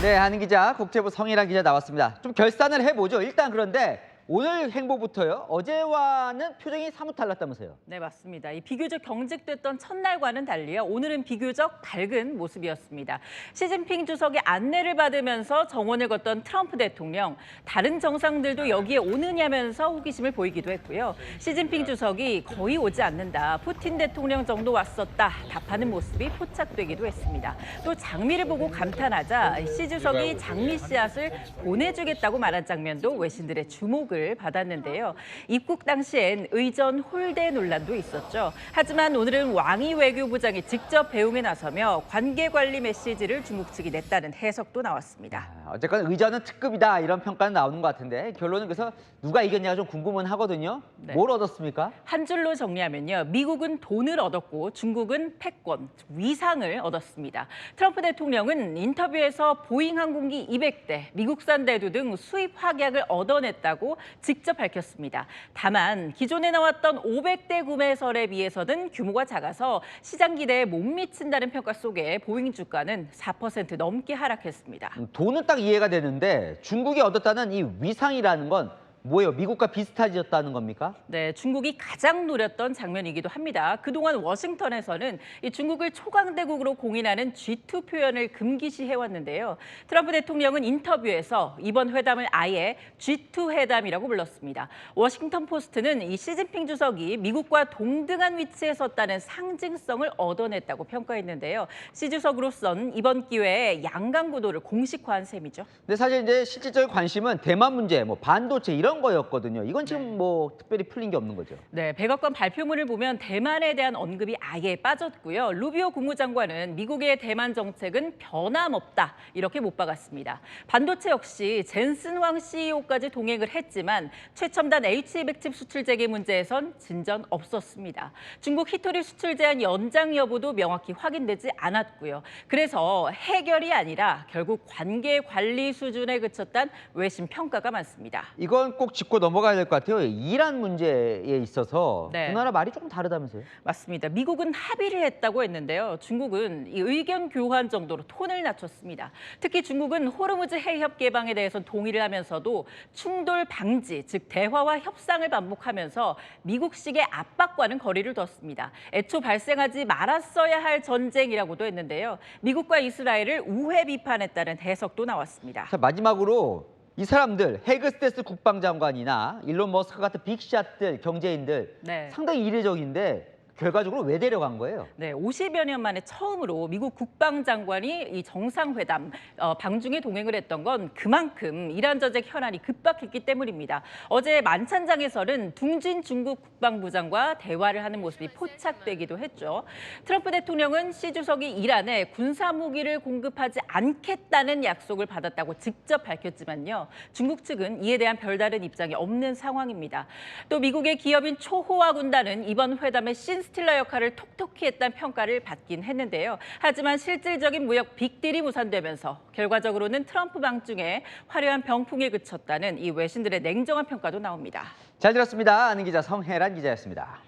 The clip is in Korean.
네, 한은 기자, 국제부 성일환 기자 나왔습니다. 좀 결산을 해보죠. 일단 그런데 오늘 행보부터요. 어제와는 표정이 사뭇 달랐다면서요. 네, 맞습니다. 이 비교적 경직됐던 첫날과는 달리요. 오늘은 비교적 밝은 모습이었습니다. 시진핑 주석의 안내를 받으면서 정원을 걷던 트럼프 대통령, 다른 정상들도 여기에 오느냐면서 호기심을 보이기도 했고요. 시진핑 주석이 거의 오지 않는다, 푸틴 대통령 정도 왔었다 답하는 모습이 포착되기도 했습니다. 또 장미를 보고 감탄하자 시 주석이 장미 씨앗을 보내주겠다고 말한 장면도 외신들의 주목을 받았는데요. 입국 당시엔 의전 홀대 논란도 있었죠. 하지만 오늘은 왕이 외교부장이 직접 배웅에 나서며 관계관리 메시지를 중국 측이 냈다는 해석도 나왔습니다. 어쨌건 의전은 특급이다 이런 평가는 나오는 것 같은데 결론은 그래서 누가 이겼냐가 좀 궁금은 하거든요. 네. 뭘 얻었습니까? 한 줄로 정리하면요. 미국은 돈을 얻었고 중국은 패권, 위상을 얻었습니다. 트럼프 대통령은 인터뷰에서 보잉 항공기 200대, 미국산 대두 등 수입 확약을 얻어냈다고 직접 밝혔습니다. 다만 기존에 나왔던 500대 구매설에 비해서는 규모가 작아서 시장 기대에 못 미친다는 평가 속에 보잉 주가는 4% 넘게 하락했습니다. 돈은 딱 이해가 되는데 중국이 얻었다는 이 위상이라는 건 뭐예요? 미국과 비슷해졌다는 겁니까? 네, 중국이 가장 노렸던 장면이기도 합니다. 그동안 워싱턴에서는 이 중국을 초강대국으로 공인하는 G2 표현을 금기시해왔는데요. 트럼프 대통령은 인터뷰에서 이번 회담을 아예 G2 회담이라고 불렀습니다. 워싱턴 포스트는 이 시진핑 주석이 미국과 동등한 위치에 섰다는 상징성을 얻어냈다고 평가했는데요. 시 주석으로선 이번 기회에 양강 구도를 공식화한 셈이죠. 근데 사실 이제 실질적인 관심은 대만 문제, 뭐 반도체 이런 거였거든요. 이건 지금 뭐 특별히 풀린 게 없는 거죠. 네, 백악관 발표문을 보면 대만에 대한 언급이 아예 빠졌고요. 루비오 국무장관은 미국의 대만 정책은 변함없다 이렇게 못 박았습니다. 반도체 역시 젠슨 황 CEO까지 동행을 했지만 최첨단 H200칩 수출 재개 문제에선 진전 없었습니다. 중국 히토리 수출 제한 연장 여부도 명확히 확인되지 않았고요. 그래서 해결이 아니라 결국 관계 관리 수준에 그쳤다는 외신 평가가 많습니다. 이건 꼭 짚고 넘어가야 될 것 같아요. 이란 문제에 있어서 네. 두 나라 말이 조금 다르다면서요? 맞습니다. 미국은 합의를 했다고 했는데요. 중국은 이 의견 교환 정도로 톤을 낮췄습니다. 특히 중국은 호르무즈 해협 개방에 대해서 동의를 하면서도 충돌 방지, 즉 대화와 협상을 반복하면서 미국식의 압박과는 거리를 뒀습니다. 애초 발생하지 말았어야 할 전쟁이라고도 했는데요. 미국과 이스라엘을 우회 비판했다는 해석도 나왔습니다. 자, 마지막으로 이 사람들 헤그스테스 국방장관이나 일론 머스크 같은 빅샷들 경제인들 네. 상당히 이례적인데 결과적으로 왜 데려간 거예요? 네, 50여 년 만에 처음으로 미국 국방장관이 이 정상회담 방중에 동행을 했던 건 그만큼 이란 저택 현안이 급박했기 때문입니다. 어제 만찬장에서는 둥진 중국 국방부장과 대화를 하는 모습이 포착되기도 했죠. 트럼프 대통령은 시 주석이 이란에 군사 무기를 공급하지 않겠다는 약속을 받았다고 직접 밝혔지만요. 중국 측은 이에 대한 별다른 입장이 없는 상황입니다. 또 미국의 기업인 초호화 군단은 이번 회담의 스틸러 역할을 톡톡히 했다는 평가를 받긴 했는데요. 하지만 실질적인 무역 빅딜이 무산되면서 결과적으로는 트럼프 방중에 화려한 병풍에 그쳤다는 이 외신들의 냉정한 평가도 나옵니다. 잘 들었습니다. 아는 기자 성혜란 기자였습니다.